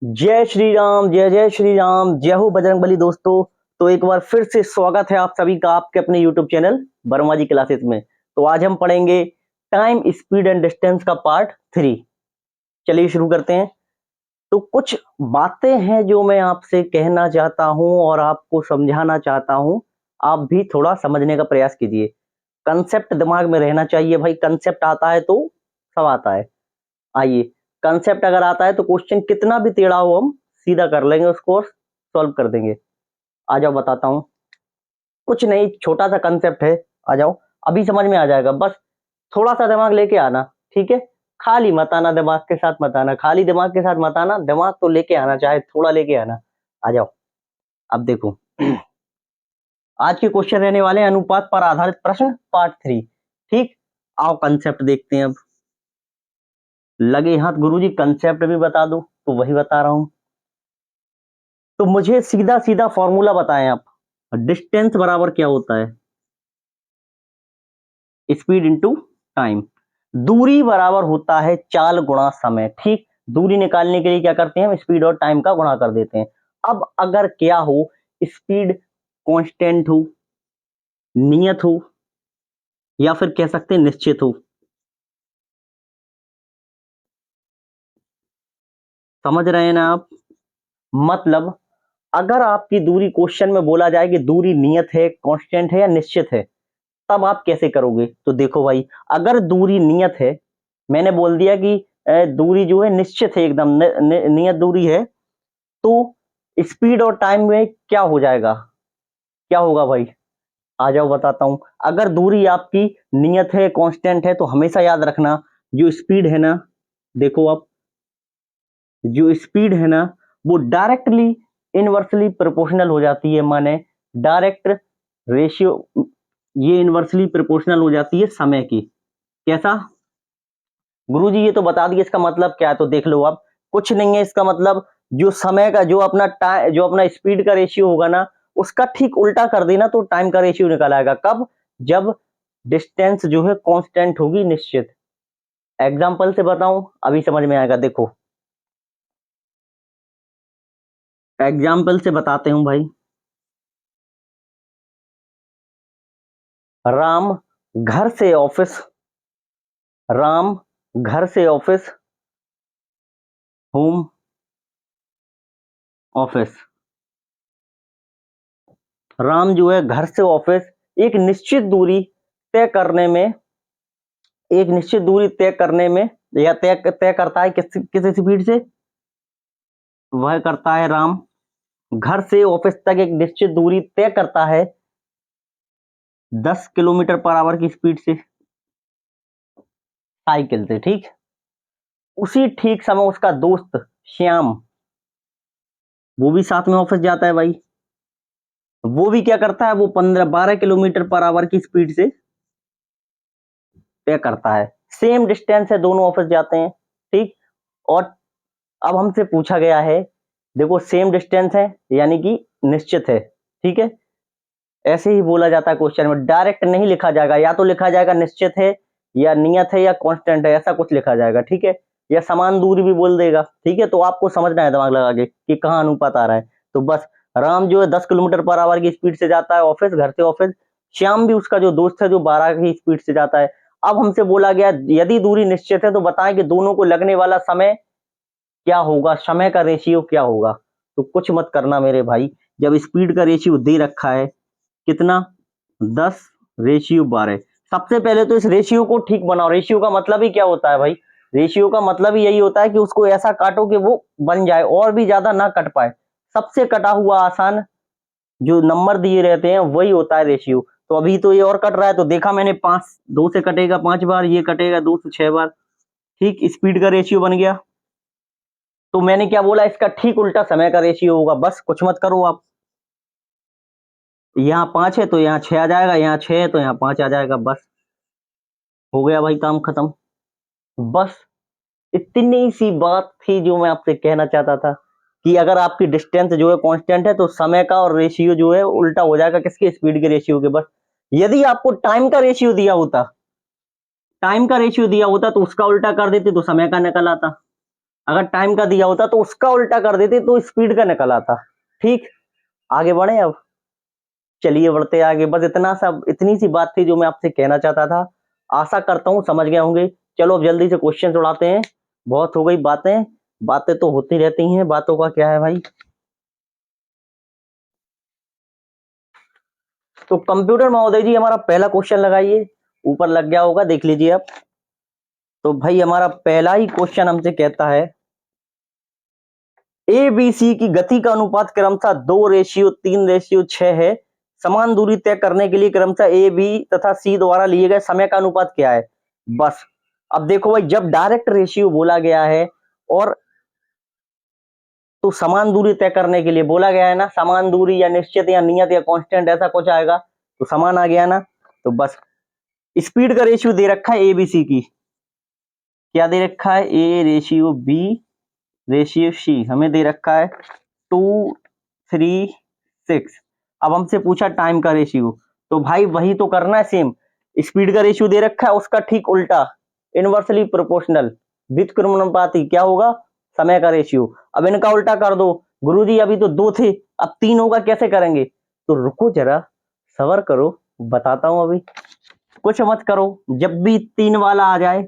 जय श्री राम, जय जय श्री राम, जय हो बजरंगबली दोस्तों। तो एक बार फिर से स्वागत है आप सभी का आपके अपने YouTube चैनल वर्मा जी क्लासेस में। तो आज हम पढ़ेंगे टाइम, स्पीड एंड डिस्टेंस का पार्ट 3। चलिए शुरू करते हैं। तो कुछ बातें हैं जो मैं आपसे कहना चाहता हूं और आपको समझाना चाहता हूं। आप भी थोड़ा समझने का प्रयास कीजिए। कंसेप्ट दिमाग में रहना चाहिए भाई। कंसेप्ट आता है तो सब आता है। आइए, कंसेप्ट अगर आता है तो क्वेश्चन कितना भी टेढ़ा हो हम सीधा कर लेंगे, उसको सॉल्व कर देंगे। आ जाओ बताता हूँ। कुछ नहीं, छोटा सा कंसेप्ट है। आ जाओ, अभी समझ में आ जाएगा। बस थोड़ा सा दिमाग लेके आना, ठीक है। खाली मत आना, दिमाग के साथ मत आना, खाली दिमाग के साथ मत आना, दिमाग तो लेके आना, चाहे थोड़ा लेके आना। आ जाओ, अब देखो। आज के क्वेश्चन रहने वाले हैं अनुपात पर आधारित प्रश्न पार्ट 3। ठीक, आओ कंसेप्ट देखते हैं अब। लगे हाथ गुरुजी कंसेप्ट भी बता दो, तो वही बता रहा हूं। तो मुझे सीधा सीधा फॉर्मूला बताएं आप। डिस्टेंस बराबर क्या होता है? Speed into time. दूरी बराबर होता है चाल गुणा समय। ठीक, दूरी निकालने के लिए क्या करते हैं हम? स्पीड और टाइम का गुणा कर देते हैं। अब अगर क्या हो, स्पीड कांस्टेंट हो, नियत हो, या फिर कह सकते हैं निश्चित हो। समझ रहे हैं ना आप? मतलब अगर आपकी दूरी क्वेश्चन में बोला जाए कि दूरी नियत है, कांस्टेंट है या निश्चित है, तब आप कैसे करोगे? तो देखो भाई, अगर दूरी नियत है, मैंने बोल दिया कि दूरी जो है निश्चित है, एकदम नियत दूरी है, तो स्पीड और टाइम में क्या हो जाएगा? क्या होगा भाई? आ जाओ बताता हूं। अगर दूरी आपकी नियत है, कांस्टेंट है, तो हमेशा याद रखना जो स्पीड है ना, देखो आप, जो स्पीड है ना, वो डायरेक्टली इनवर्सली प्रोपोर्शनल हो जाती है। माने डायरेक्ट रेशियो, ये इनवर्सली प्रोपोर्शनल हो जाती है समय की। कैसा? गुरुजी ये तो बता दिए, इसका मतलब क्या है? तो देख लो अब। कुछ नहीं है इसका मतलब, जो समय का जो अपना टाइम, जो अपना स्पीड का रेशियो होगा ना, उसका ठीक उल्टा कर देना तो टाइम का रेशियो निकल आएगा। कब? जब डिस्टेंस जो है कांस्टेंट होगी, निश्चित। एग्जांपल से बताऊं, अभी समझ में आएगा। देखो, एग्जांपल से बताते हूं भाई। राम घर से ऑफिस, राम घर से ऑफिस, होम, ऑफिस। राम जो है घर से ऑफिस एक निश्चित दूरी तय करने में, एक निश्चित दूरी तय करने में, या तय करता है किस किस स्पीड से? वह करता है राम घर से ऑफिस तक एक निश्चित दूरी तय करता है 10 किलोमीटर पर आवर की स्पीड से, साइकिल से। ठीक, उसी ठीक समय उसका दोस्त श्याम, वो भी साथ में ऑफिस जाता है भाई। वो भी क्या करता है? वो 15-12 किलोमीटर पर आवर की स्पीड से तय करता है। सेम डिस्टेंस है, दोनों ऑफिस जाते हैं। ठीक, और अब हमसे पूछा गया है, देखो सेम डिस्टेंस है यानी कि निश्चित है। ठीक है, ऐसे ही बोला जाता है क्वेश्चन में, डायरेक्ट नहीं लिखा जाएगा। या तो लिखा जाएगा निश्चित है, या नियत है, या कांस्टेंट है, ऐसा कुछ लिखा जाएगा। ठीक है, या समान दूरी भी बोल देगा। ठीक है, तो आपको समझना है दिमाग लगा के कि कहाँ अनुपात आ रहा है। तो बस, राम जो है 10 किलोमीटर पर आवर की स्पीड से जाता है ऑफिस, घर से ऑफिस। श्याम भी उसका जो दोस्त है, जो 12 की स्पीड से जाता है। अब हमसे बोला गया यदि दूरी निश्चित है तो बताएं कि दोनों को लगने वाला समय क्या होगा, समय का रेशियो क्या होगा। तो कुछ मत करना मेरे भाई, जब स्पीड का रेशियो दे रखा है कितना, 10:12, सबसे पहले तो इस रेशियो को ठीक बनाओ। रेशियो का मतलब ही क्या होता है भाई? रेशियो का मतलब ही यही होता है कि उसको ऐसा काटो कि वो बन जाए, और भी ज्यादा ना कट पाए। सबसे कटा हुआ आसान जो नंबर दिए रहते हैं वही होता है रेशियो। तो अभी तो ये और कट रहा है, तो देखा मैंने, 5 2 से कटेगा 5 बार, ये कटेगा 2 से 6 बार। ठीक, स्पीड का रेशियो बन गया। तो मैंने क्या बोला? इसका ठीक उल्टा समय का रेशियो होगा। बस कुछ मत करो आप। यहाँ 5 है तो यहाँ 6 आ जाएगा, यहाँ 6 है तो यहाँ 5 आ जाएगा। बस हो गया भाई, काम खत्म। बस इतनी सी बात थी जो मैं आपसे कहना चाहता था, कि अगर आपकी डिस्टेंस जो है कांस्टेंट है तो समय का और रेशियो जो है उल्टा हो जाएगा। किसके? स्पीड के रेशियो के। बस यदि आपको टाइम का रेशियो दिया होता, टाइम का रेशियो दिया होता तो उसका उल्टा कर देते तो समय का निकल आता। अगर टाइम का दिया होता तो उसका उल्टा कर देते तो स्पीड का निकल आता। ठीक, आगे बढ़े अब। चलिए बढ़ते आगे। बस इतना सा, इतनी सी बात थी जो मैं आपसे कहना चाहता था। आशा करता हूं समझ गए होंगे। चलो अब जल्दी से क्वेश्चन उड़ाते हैं। बहुत हो गई बातें, बातें तो होती रहती हैं, बातों का क्या है भाई। तो कंप्यूटर महोदय जी हमारा पहला क्वेश्चन लगाइए, ऊपर लग गया होगा, देख लीजिए आप। तो भाई हमारा पहला ही क्वेश्चन हमसे कहता है ए बी सी की गति का अनुपात क्रमशः 2:3:6 है। समान दूरी तय करने के लिए क्रमशः ए बी तथा सी द्वारा लिए गए समय का अनुपात क्या है। बस अब देखो भाई, जब डायरेक्ट रेशियो बोला गया है और तो समान दूरी तय करने के लिए बोला गया है ना, समान दूरी या निश्चित या नियत या कांस्टेंट ऐसा कुछ आएगा, तो समान आ गया ना। तो बस स्पीड का रेशियो दे रखा है एबीसी की, क्या दे रखा है, A ratio B ratio C हमें दे रखा है 2:3:6। अब हमसे पूछा टाइम का रेशियो, तो भाई वही तो करना है सेम। स्पीड का रेशियो दे रखा है, उसका ठीक उल्टा इनवर्सली प्रोपोर्शनल व्युत्क्रमानुपाती क्या होगा, समय का रेशियो। अब इनका उल्टा कर दो। गुरुजी अभी तो 2 थे, अब 3 होगा, कैसे करेंगे। तो रुको जरा, सबर करो, बताता हूं अभी। कुछ मत करो, जब भी 3 वाला आ जाए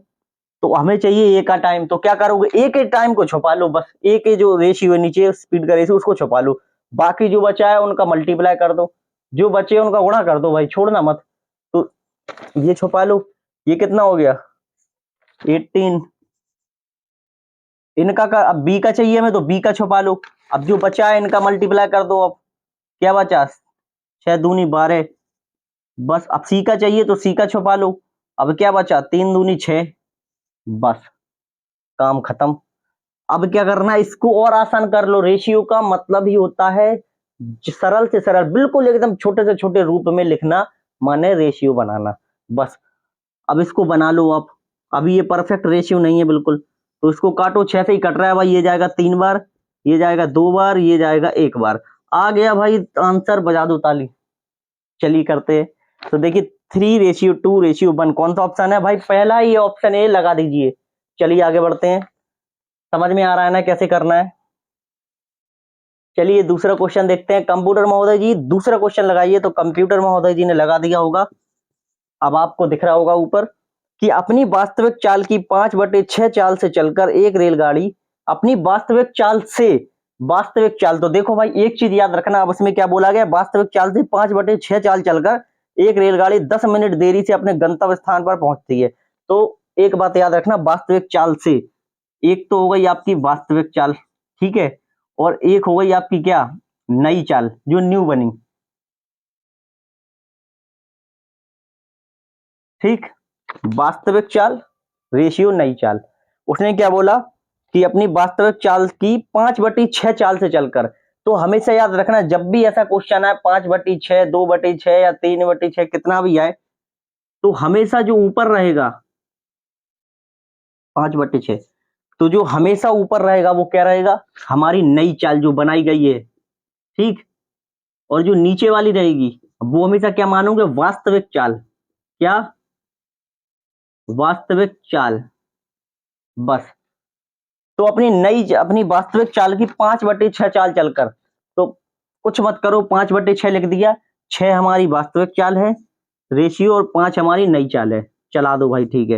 तो हमें चाहिए ए का टाइम, तो क्या करोगे, ए के टाइम को छुपा लो, बस ए के जो रेशियो है नीचे स्पीड का रेशियो उसको छुपा लो। बाकी जो बचा है उनका मल्टीप्लाई कर दो, जो बचे उनका गुणा कर दो भाई, छोड़ना मत। तो ये छुपा लो, ये कितना हो गया 18। इनका का अब बी का चाहिए हमें, तो बी का छुपा लो। अब जो बचा है इनका मल्टीप्लाई कर दो। अब क्या बचा, 6 दूनी 12। बस अब सी का चाहिए तो सी का छुपा लो। अब क्या बचा, 3 दूनी 6। बस काम खत्म। अब क्या करना है, इसको और आसान कर लो। रेशियो का मतलब ही होता है सरल से सरल, बिल्कुल एकदम छोटे से छोटे रूप में लिखना, माने रेशियो बनाना। बस अब इसको बना लो आप। अभी ये परफेक्ट रेशियो नहीं है बिल्कुल, तो इसको काटो। 6 से ही कट रहा है भाई, ये जाएगा 3 बार, ये जाएगा 2 बार, ये जाएगा 1 बार। आ गया भाई आंसर, बजा दो ताली। चलिए करते हैं। तो देखिए 3:2:1 कौन सा ऑप्शन है भाई, पहला ही ऑप्शन ए लगा दीजिए। चलिए आगे बढ़ते हैं, समझ में आ रहा है ना कैसे करना है। चलिए दूसरा क्वेश्चन देखते हैं। कंप्यूटर महोदय जी दूसरा क्वेश्चन लगाइए। तो कंप्यूटर महोदय जी ने लगा दिया होगा, अब आपको दिख रहा होगा ऊपर कि अपनी वास्तविक चाल की 5/6 चाल से चलकर एक रेलगाड़ी अपनी वास्तविक चाल से, वास्तविक चाल तो देखो भाई एक चीज याद रखना, अब इसमें क्या बोला गया, वास्तविक चाल से 5/6 चाल चलकर एक रेलगाड़ी 10 मिनट देरी से अपने गंतव्य स्थान पर पहुंचती है। तो एक बात याद रखना, वास्तविक चाल से, एक तो हो गई आपकी वास्तविक चाल, ठीक है, और एक हो गई आपकी क्या, नई चाल जो न्यू बनी। ठीक, वास्तविक चाल रेशियो नई चाल। उसने क्या बोला कि अपनी वास्तविक चाल की 5/6 चाल से चलकर। तो हमेशा याद रखना, जब भी ऐसा क्वेश्चन आए 5/6, 2/6 या 3/6 कितना भी आए, तो हमेशा जो ऊपर रहेगा 5/6, तो जो हमेशा ऊपर रहेगा वो क्या रहेगा, हमारी नई चाल जो बनाई गई है। ठीक, और जो नीचे वाली रहेगी वो हमेशा क्या मानोगे, वास्तविक चाल। क्या, वास्तविक चाल। बस तो अपनी वास्तविक चाल की 5/6 चाल चलकर, तो कुछ मत करो, 5/6 लिख दिया। 6 हमारी वास्तविक चाल है रेशियो, और 5 हमारी नई चाल है। चला दो भाई, ठीक है,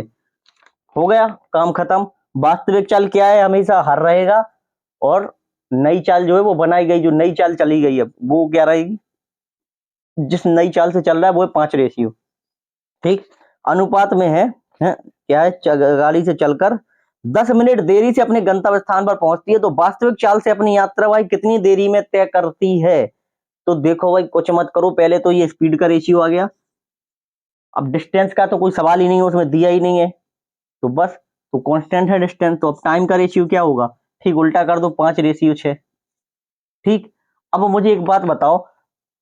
हो गया काम खत्म। वास्तविक चाल क्या है, हमेशा हर रहेगा, और नई चाल जो है वो बनाई गई, जो नई चाल चली गई है वो क्या रहेगी, जिस नई चाल से चल रहा है वो है 5 रेशियो। ठीक, अनुपात में है क्या है, गाड़ी से चलकर 10 मिनट देरी से अपने गंतव्य स्थान पर पहुंचती है, तो वास्तविक चाल से अपनी यात्रा भाई कितनी देरी में तय करती है। तो देखो भाई कुछ मत करो, पहले तो ये स्पीड का रेशियो आ गया। अब डिस्टेंस का तो कोई सवाल ही नहीं है, उसमें दिया ही नहीं है, तो बस, तो कांस्टेंट है डिस्टेंस, तो अब टाइम का रेशियो क्या होगा, ठीक उल्टा कर दो, 5:6। ठीक, अब मुझे एक बात बताओ,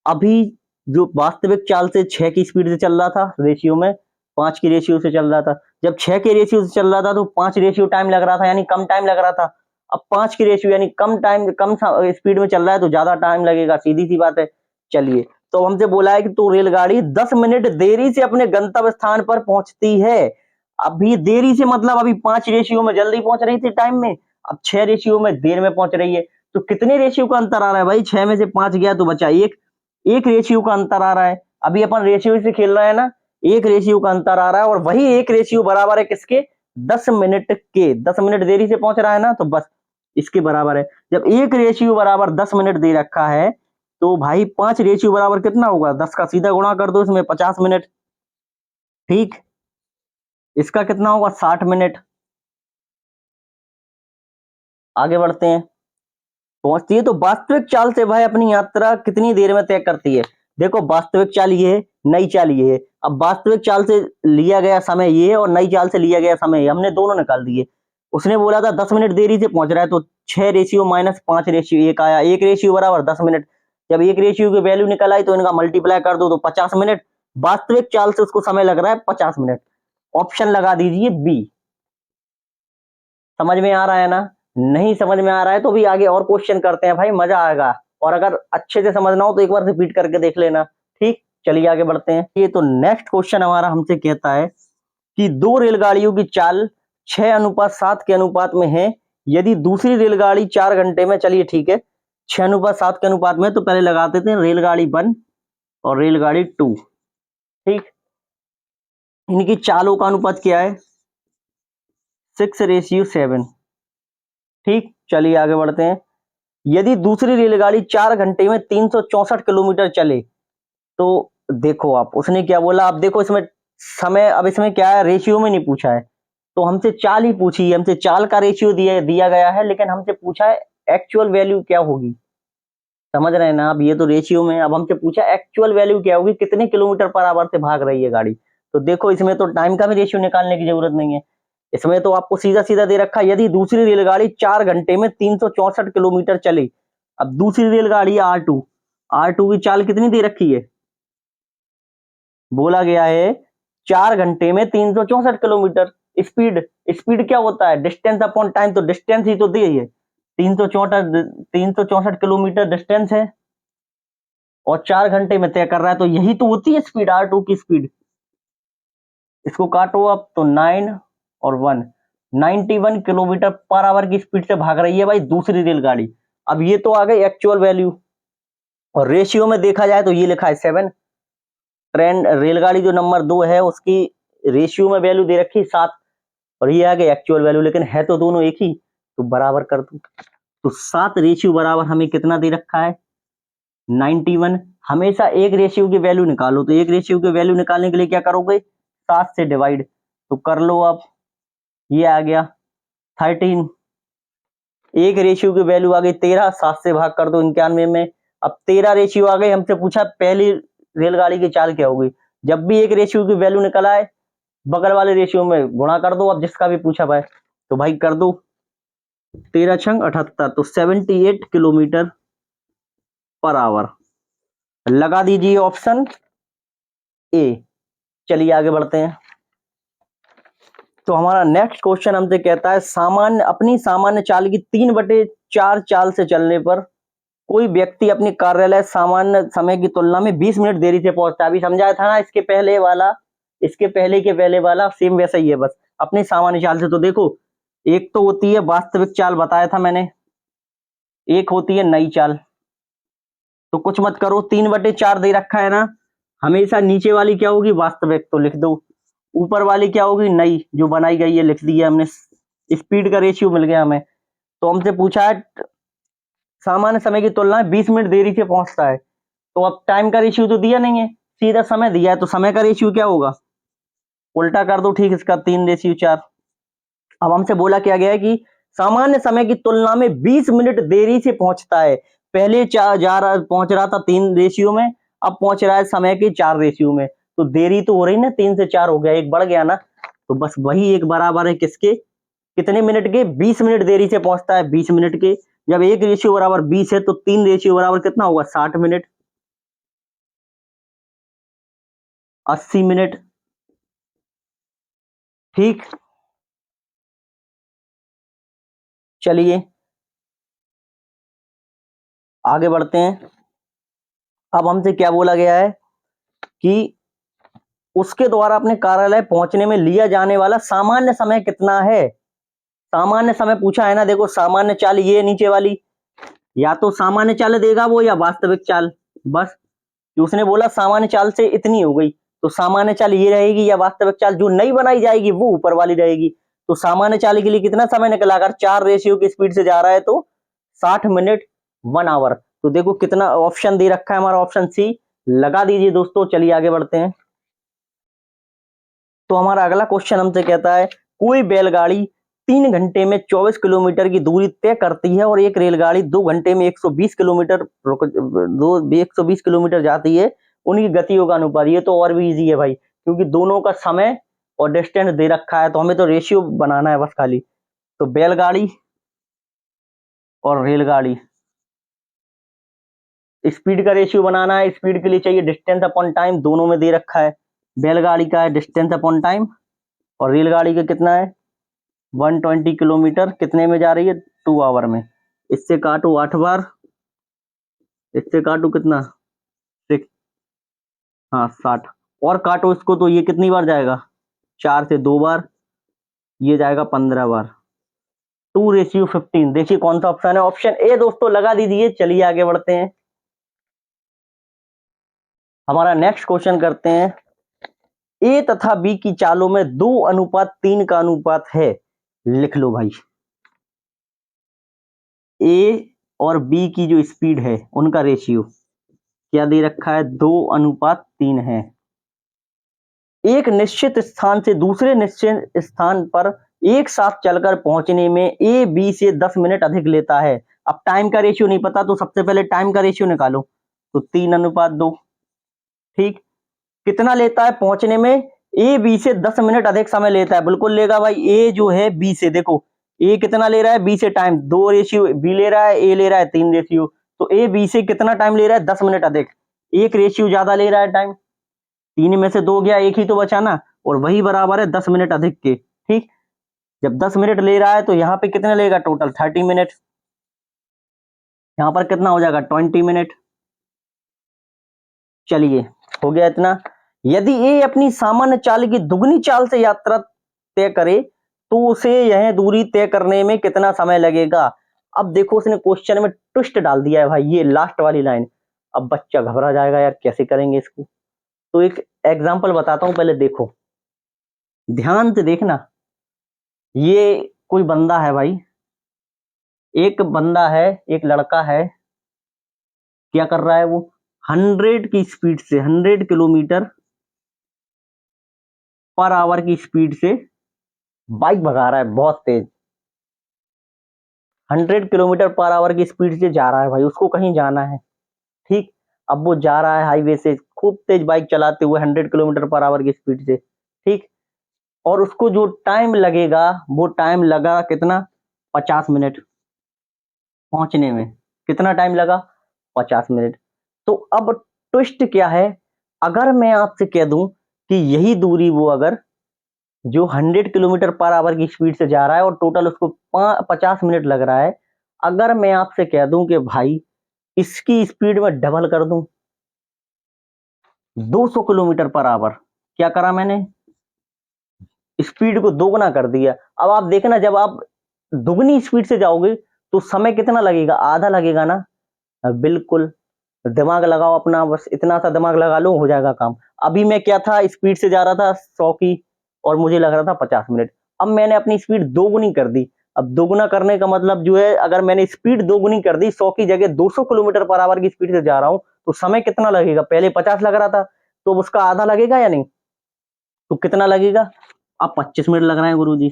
अभी जो वास्तविक चाल से 6 की स्पीड से चल रहा था रेशियो में, 5 की रेशियो से चल रहा था। जब 6 के रेशियो से चल रहा था तो 5 रेशियो टाइम लग रहा था, यानी कम टाइम लग रहा था। अब 5 की रेशियो यानी कम टाइम, कम स्पीड में चल रहा है तो ज्यादा टाइम लगेगा, सीधी सी बात है। चलिए, तो हमसे बोला है कि तो रेलगाड़ी 10 मिनट देरी से अपने गंतव्य स्थान पर पहुंचती है। अभी देरी से मतलब अभी 5 रेशियो में जल्दी पहुंच रही थी टाइम में, अब 6 रेशियो में देर में पहुंच रही है, तो कितने रेशियो का अंतर आ रहा है भाई? 6 में से 5 गया तो बचा एक रेशियो का अंतर आ रहा है। अभी अपन रेशियो से खेल रहे हैं ना, एक रेशियो का अंतर आ रहा है, और वही एक रेशियो बराबर है किसके? 10 मिनट के। 10 मिनट देरी से पहुंच रहा है ना, तो बस इसके बराबर है। जब एक रेशियो बराबर 10 मिनट दे रखा है, तो भाई 5 रेशियो बराबर कितना होगा? 10 का सीधा गुणा कर दो इसमें, 50 मिनट। ठीक, इसका कितना होगा? 60 मिनट। आगे बढ़ते हैं। पहुंचती है तो वास्तविक चाल से भाई अपनी यात्रा कितनी देर में तय करती है? देखो, वास्तविक चाल ये है, नई चाल ये है। अब वास्तविक चाल से लिया गया समय ये है और नई चाल से लिया गया समय ये, हमने दोनों निकाल दिए। उसने बोला था 10 मिनट देरी से पहुंच रहा है, तो 6 रेशियो माइनस 5 रेशियो 1 आया, एक रेशियो बराबर 10 मिनट। जब एक रेशियो की वैल्यू निकल आई तो इनका मल्टीप्लाई कर दो तो 50 मिनट। वास्तविक चाल से उसको समय लग रहा है 50 मिनट। ऑप्शन लगा दीजिए बी। समझ में आ रहा है ना? नहीं समझ में आ रहा है तो भी आगे और क्वेश्चन करते हैं भाई, मजा आएगा। और अगर अच्छे से समझना हो तो एक बार रिपीट करके देख लेना। ठीक, चलिए आगे बढ़ते हैं। ये तो नेक्स्ट क्वेश्चन हमारा हमसे कहता है कि दो रेलगाड़ियों की चाल 6:7 के अनुपात में है। यदि दूसरी रेलगाड़ी 4 घंटे में, चलिए ठीक है, 6:7 के अनुपात में, तो पहले लगा देते हैं रेलगाड़ी 1 और रेलगाड़ी 2। ठीक, इनकी चालों का अनुपात क्या है? 6:7। ठीक, चलिए आगे बढ़ते हैं। यदि दूसरी रेलगाड़ी 4 घंटे में 364 किलोमीटर चले, तो देखो आप, उसने क्या बोला? अब देखो इसमें समय, अब इसमें क्या है, रेशियो में नहीं पूछा है, तो हमसे चाल ही पूछी है। हमसे चाल का रेशियो दिया गया है, लेकिन हमसे पूछा है एक्चुअल वैल्यू क्या होगी। समझ रहे हैं ना? अब ये तो रेशियो में, अब हमसे पूछा एक्चुअल वैल्यू क्या होगी, कितने किलोमीटर पर आवर से भाग रही है गाड़ी। तो देखो, इसमें तो टाइम का भी रेशियो निकालने की जरूरत नहीं है, इसमें तो आपको सीधा सीधा दे रखा है, यदि दूसरी रेलगाड़ी 4 घंटे में 364 किलोमीटर चले। अब दूसरी रेलगाड़ी R2, R2 की चाल कितनी दे रखी है? बोला गया है 4 घंटे में 364 किलोमीटर। स्पीड, स्पीड क्या होता है? डिस्टेंस अपॉन टाइम, तो डिस्टेंस ही तो दी है। 364 किलोमीटर डिस्टेंस है और 4 घंटे में तय कर रहा है, तो यही तो होती है स्पीड, R2 की स्पीड। इसको काटो अब तो 9 और 1, 91 किलोमीटर पर आवर की स्पीड से भाग रही है भाई दूसरी रेलगाड़ी। अब ये तो आ गई एक्चुअल वैल्यू, और रेशियो में देखा जाए तो ये लिखा है 7। ट्रेन रेलगाड़ी जो नंबर 2 है उसकी रेशियो में वैल्यू दे रखी 7, और ये आ गई एक्चुअल वैल्यू, लेकिन है तो दोनों एक ही, तो बराबर कर दो। तो 7 रेशियो बराबर हमें कितना दे रखा है? 91। हमेशा एक रेशियो की वैल्यू निकालो, तो एक रेशियो की वैल्यू निकालने के लिए क्या करोगे? 7 से डिवाइड, तो कर लो आप, ये आ गया 13। एक रेशियो की वैल्यू आ गई 13, 7 से भाग कर दो 91 में। अब 13 रेशियो आ गई, हमसे पूछा पहली रेलगाड़ी की चाल क्या होगी। जब भी एक रेशियो की वैल्यू निकल आए, बगल वाले रेशियो में गुणा कर दो, अब जिसका भी पूछा भाई, तो भाई कर दो 13 छंग 78, तो 78 किलोमीटर पर आवर। लगा दीजिए ऑप्शन ए। चलिए आगे बढ़ते हैं। तो हमारा नेक्स्ट क्वेश्चन हमसे कहता है, अपनी सामान्य चाल की 3/4 चाल से चलने पर कोई व्यक्ति अपने कार्यालय सामान्य समय की तुलना में 20 मिनट देरी से पहुंचता है। अभी समझाया था ना, इसके पहले वाला, इसके पहले के पहले वाला सेम वैसा ही है, बस अपनी सामान्य चाल से। तो देखो, एक तो होती है वास्तविक चाल, बताया था मैंने, एक होती है नई चाल। तो कुछ मत करो, 3/4 दे रखा है ना, हमेशा नीचे वाली क्या होगी? वास्तविक, तो लिख दो। ऊपर वाली क्या होगी? नई, जो बनाई गई है, लिख दी है हमने। स्पीड का रेशियो मिल गया हमें। तो हमसे पूछा है सामान्य समय की तुलना में 20 मिनट देरी से पहुंचता है, तो अब टाइम का रेशियो तो दिया नहीं है, सीधा समय दिया है, तो समय का रेशियो क्या होगा? उल्टा कर दो। ठीक, इसका 3:4। अब हमसे बोला क्या गया है कि सामान्य समय की तुलना में 20 मिनट देरी से पहुंचता है। पहले पहुंच रहा था 3 रेशियो में, अब पहुंच रहा है समय के 4 रेशियो में, तो देरी तो हो रही ना, 3 से 4 हो गया, एक बढ़ गया ना, तो बस वही एक बराबर है किसके? कितने मिनट के? 20 मिनट देरी से पहुंचता है, 20 मिनट के। जब एक रेशियो बराबर 20 है, तो 3 रेशियो बराबर कितना होगा? 60 मिनट, 80 मिनट। ठीक, चलिए आगे बढ़ते हैं। अब हमसे क्या बोला गया है कि उसके द्वारा अपने कार्यालय पहुंचने में लिया जाने वाला सामान्य समय कितना है? सामान्य समय पूछा है ना, देखो सामान्य चाल ये नीचे वाली, या तो सामान्य चाल देगा वो या वास्तविक चाल। बस कि उसने बोला सामान्य चाल से इतनी हो गई, तो सामान्य चाल ये रहेगी या वास्तविक चाल जो नई बनाई जाएगी वो ऊपर वाली रहेगी। तो सामान्य चाल के लिए कितना समय निकला, अगर 4 रेशियो की स्पीड से जा रहा है तो 60 मिनट 1 आवर। तो देखो कितना ऑप्शन दे रखा है हमारा, ऑप्शन सी लगा दीजिए दोस्तों। चलिए आगे बढ़ते हैं। तो हमारा अगला क्वेश्चन हमसे कहता है कोई बैलगाड़ी 3 घंटे में 24 किलोमीटर की दूरी तय करती है और एक रेलगाड़ी 2 घंटे में 120 किलोमीटर 120 किलोमीटर जाती है, उनकी गतियों का अनुपात। ये तो और भी इजी है भाई, क्योंकि दोनों का समय और डिस्टेंस दे रखा है, तो हमें तो रेशियो बनाना है बस खाली। तो बैलगाड़ी और रेलगाड़ी, स्पीड का रेशियो बनाना है। स्पीड के लिए चाहिए डिस्टेंस अपॉन टाइम, दोनों में दे रखा है। बैलगाड़ी का है डिस्टेंस अपॉन टाइम और रेलगाड़ी का कितना है 120 किलोमीटर, कितने में जा रही है 2 आवर में। इससे काटो 8 बार, इससे काटो कितना 6, हाँ 60, और काटो इसको तो ये कितनी बार जाएगा 4 से 2 बार, ये जाएगा 15 बार। 2:15। देखिए कौन सा ऑप्शन है, ऑप्शन ए दोस्तों लगा दीजिए। चलिए आगे बढ़ते हैं। हमारा नेक्स्ट क्वेश्चन करते हैं, ए तथा बी की चालों में 2:3 का अनुपात है। लिख लो भाई, ए और बी की जो स्पीड है उनका रेशियो क्या दे रखा है 2:3 है। एक निश्चित स्थान से दूसरे निश्चित स्थान पर एक साथ चलकर पहुंचने में ए बी से 10 मिनट अधिक लेता है। अब टाइम का रेशियो नहीं पता, तो सबसे पहले टाइम का रेशियो निकालो, तो 3:2। ठीक, कितना लेता है पहुंचने में, ए बी से 10 मिनट अधिक समय लेता है। बिल्कुल लेगा भाई, ए जो है बी से, देखो ए कितना ले रहा है बी से टाइम, 2 रेशियो बी ले रहा है, ए ले रहा है 3 रेशियो, तो ए बी से कितना टाइम ले रहा है 10 मिनट अधिक, एक रेशियो ज्यादा ले रहा है टाइम। 3 में से 2 गया, एक ही तो बचा ना, और वही बराबर है 10 मिनट अधिक के। ठीक, जब 10 मिनट ले रहा है तो यहाँ पे कितने लेगा टोटल 30 मिनट, यहाँ पर कितना हो जाएगा 20 मिनट। चलिए हो गया इतना। यदि ए अपनी सामान्य चाल की दुगनी चाल से यात्रा तय करे तो उसे यह दूरी तय करने में कितना समय लगेगा। अब देखो उसने क्वेश्चन में ट्विस्ट डाल दिया है भाई, ये लास्ट वाली लाइन। अब बच्चा घबरा जाएगा यार कैसे करेंगे इसको, तो एक एग्जांपल बताता हूं, पहले देखो ध्यान से देखना। ये कोई बंदा है भाई, एक बंदा है, एक लड़का है, क्या कर रहा है वो 100 की स्पीड से 100 किलोमीटर पर आवर की स्पीड से बाइक भगा रहा है, बहुत तेज 100 किलोमीटर पर आवर की स्पीड से जा रहा है भाई, उसको कहीं जाना है। ठीक, अब वो जा रहा है हाईवे से खूब तेज बाइक चलाते हुए 100 किलोमीटर पर आवर की स्पीड से। ठीक, और उसको जो टाइम लगेगा वो टाइम लगा कितना 50 मिनट पहुंचने में। कितना टाइम लगा 50 मिनट। तो अब ट्विस्ट क्या है, अगर मैं आपसे कह दूं कि यही दूरी वो अगर जो 100 किलोमीटर पर आवर की स्पीड से जा रहा है और टोटल उसको 50 मिनट लग रहा है, अगर मैं आपसे कह दूं कि भाई इसकी स्पीड में डबल कर दूं 200 किलोमीटर पर आवर, क्या करा मैंने स्पीड को दोगुना कर दिया। अब आप देखना जब आप दुगनी स्पीड से जाओगे तो समय कितना लगेगा, आधा लगेगा ना। बिल्कुल, दिमाग लगाओ अपना, बस इतना सा दिमाग लगा लो हो जाएगा काम। अभी मैं क्या था स्पीड से जा रहा था 100 की और मुझे लग रहा था 50 मिनट, अब मैंने अपनी स्पीड दोगुनी कर दी। अब दोगुना करने का मतलब जो है, अगर मैंने स्पीड दोगुनी कर दी 100 की जगह 200 किलोमीटर पर आवर की स्पीड से जा रहा हूं, तो समय कितना लगेगा, पहले 50 लग रहा था तो उसका आधा लगेगा या नहीं, तो कितना लगेगा अब 25 मिनट लग रहे हैं गुरुजी।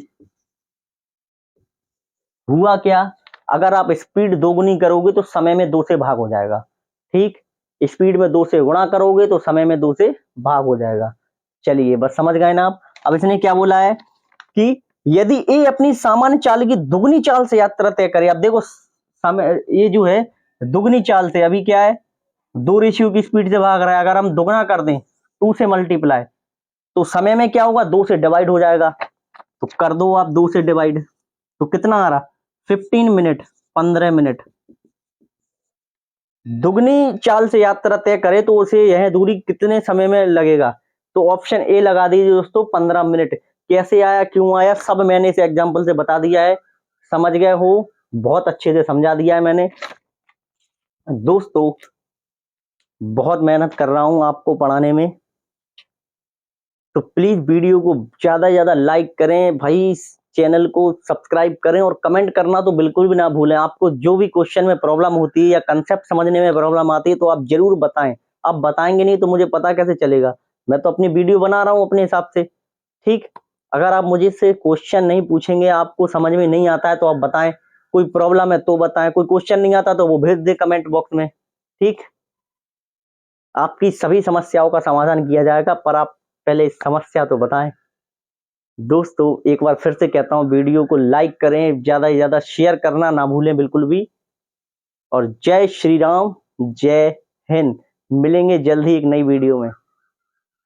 हुआ क्या, अगर आप स्पीड दोगुनी करोगे तो समय में 2 से भाग हो जाएगा। ठीक, स्पीड में 2 से गुणा करोगे तो समय में 2 से भाग हो जाएगा। चलिए बस समझ गए ना आप। अब इसने क्या बोला है कि यदि ए अपनी सामान्य चाल की दुगनी चाल से यात्रा तय करे। अब देखो समय ये जो है दुगनी चाल से, अभी क्या है 2 रेशियो की स्पीड से भाग रहा है, अगर हम दुगना कर दें 2 से मल्टीप्लाई तो समय में क्या होगा 2 से डिवाइड हो जाएगा। तो कर दो आप 2 से डिवाइड, तो कितना आ रहा 15 मिनट 15 मिनट। दुगनी चाल से यात्रा तय करे तो उसे यह दूरी कितने समय में लगेगा, तो ऑप्शन ए लगा दीजिए दोस्तों 15 मिनट। कैसे आया क्यों आया सब मैंने इस एग्जांपल से बता दिया है, समझ गए हो। बहुत अच्छे से समझा दिया है मैंने। दोस्तों बहुत मेहनत कर रहा हूं आपको पढ़ाने में, तो प्लीज वीडियो को ज्यादा से ज्यादा लाइक करें भाई, चैनल को सब्सक्राइब करें और कमेंट करना तो बिल्कुल भी ना भूलें। आपको जो भी क्वेश्चन में प्रॉब्लम होती है या कंसेप्ट समझने में प्रॉब्लम आती है तो आप जरूर बताएं। आप बताएंगे नहीं तो मुझे पता कैसे चलेगा। मैं तो अपनी वीडियो बना रहा हूं अपने हिसाब से, ठीक। अगर आप मुझे से क्वेश्चन नहीं पूछेंगे, आपको समझ में नहीं आता है तो आप बताएं, कोई प्रॉब्लम है तो बताएं, कोई क्वेश्चन नहीं आता तो वो भेज दे कमेंट बॉक्स में, ठीक। आपकी सभी समस्याओं का समाधान किया जाएगा, पर आप पहले समस्या तो बताएं। दोस्तों एक बार फिर से कहता हूं, वीडियो को लाइक करें, ज्यादा से ज्यादा शेयर करना ना भूलें बिल्कुल भी। और जय श्री राम, जय हिंद। मिलेंगे जल्द ही एक नई वीडियो में।